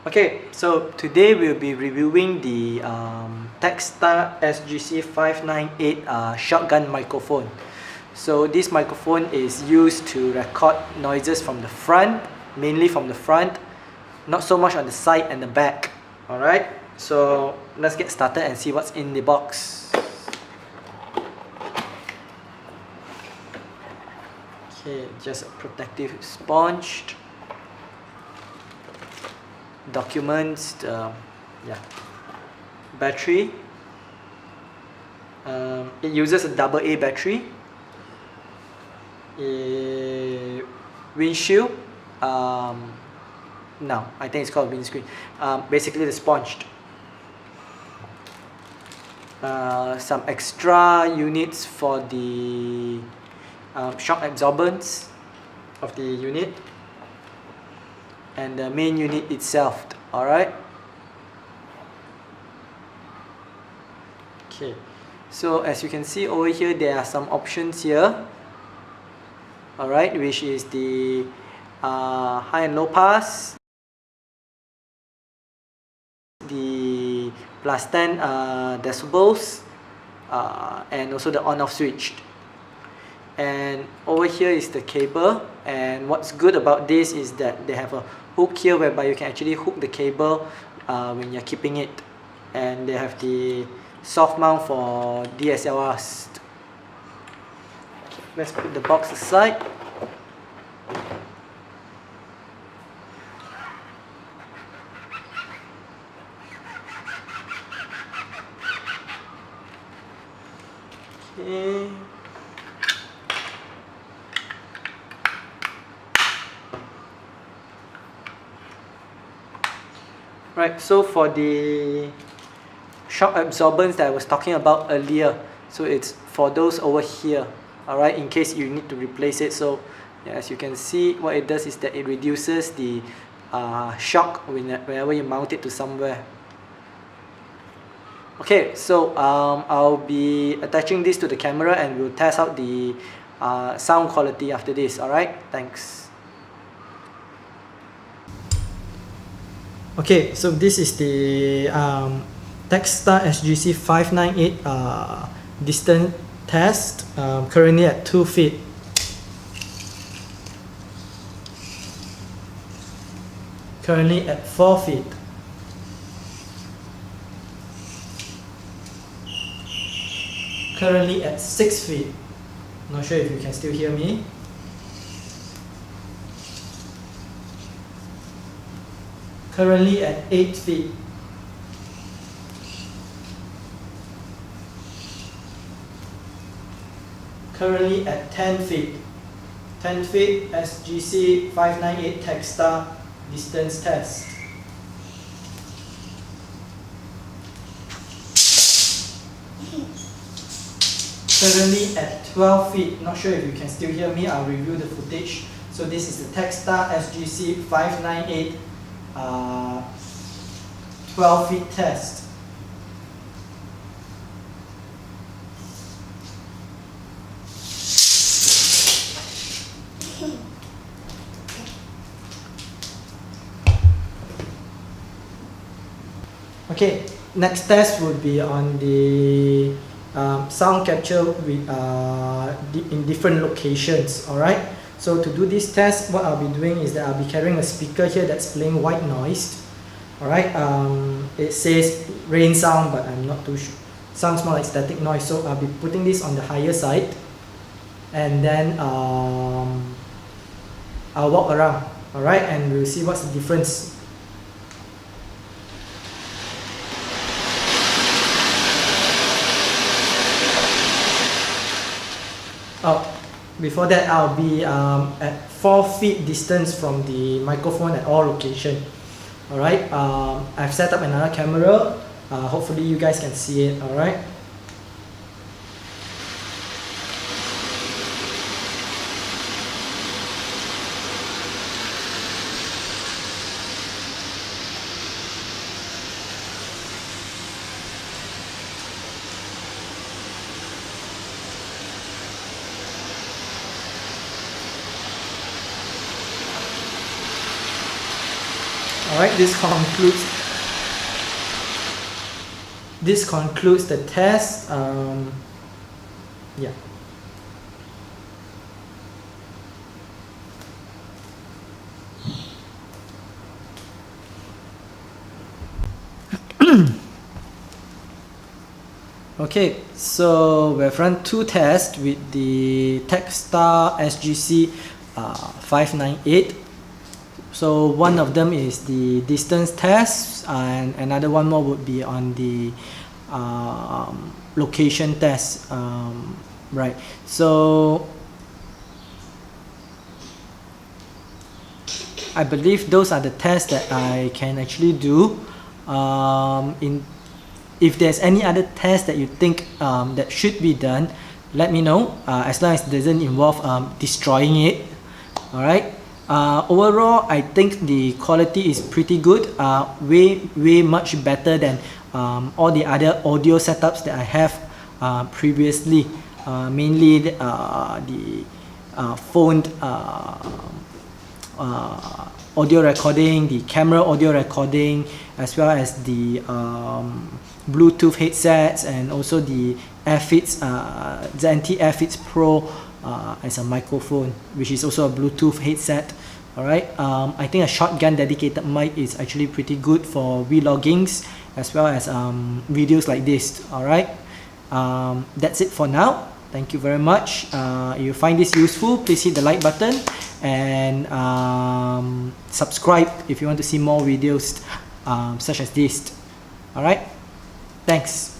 Okay, so today we'll be reviewing the Takstar SGC-598 shotgun microphone. So this microphone is used to record noises from the front, mainly from the front, not so much on the side and the back. Alright, so let's get started and see what's in the box. Okay, just a protective sponge. Documents, battery. It uses a AA battery. A windshield. No, I think it's called windscreen. Basically the sponge. Some extra units for the shock absorbance of the unit, and the main unit itself. Alright, okay, so as you can see over here, there are some options here. Alright, which is the high and low pass, the plus 10 decibels, and also the on-off switch. And over here is the cable, and what's good about this is that they have a hook here whereby you can actually hook the cable when you're keeping it, and they have the soft mount for DSLRs. Let's put the box aside. Okay. Right, so for the shock absorbance that I was talking about earlier, so it's for those over here, alright, in case you need to replace it. So yeah, as you can see, what it does is that it reduces the shock whenever you mount it to somewhere. Okay, so I'll be attaching this to the camera and we'll test out the sound quality after this. Alright, thanks. Okay, so this is the Takstar SGC-598 distance test, currently at 2 feet. Currently at 4 feet. Currently at 6 feet. Not sure if you can still hear me. Currently at 8 feet. Currently at 10 feet. 10 feet SGC-598 Takstar distance test. Currently at 12 feet. Not sure if you can still hear me. I'll review the footage. So this is the Takstar SGC-598 12 feet test. Okay, next test would be on the sound capture with, in different locations. Alright, so to do this test, what I'll be doing is that I'll be carrying a speaker here that's playing white noise. Alright, it says rain sound, but I'm not too sure. Sounds more like static noise, so I'll be putting this on the higher side, and then I'll walk around. Alright, and we'll see what's the difference. Before that, I'll be at 4 feet distance from the microphone at all locations. Alright, I've set up another camera. Hopefully you guys can see it. Alright. Alright, this concludes the test. Yeah. Okay, so we've run 2 tests with the Takstar SGC-598. So one of them is the distance test, and another one more would be on the location test. Right. So I believe those are the tests that I can actually do. If there's any other test that you think that should be done, let me know, as long as it doesn't involve destroying it. Alright. Overall, I think the quality is pretty good, way much better than all the other audio setups that I have previously, mainly the phone audio recording, the camera audio recording, as well as the Bluetooth headsets, and also the AirFits, ZNT AirFits Pro as a microphone, which is also a Bluetooth headset. Alright, I think a shotgun dedicated mic is actually pretty good for vloggings as well as videos like this. Alright, that's it for now. Thank you very much. If you find this useful, please hit the like button and subscribe if you want to see more videos such as this. Alright, thanks.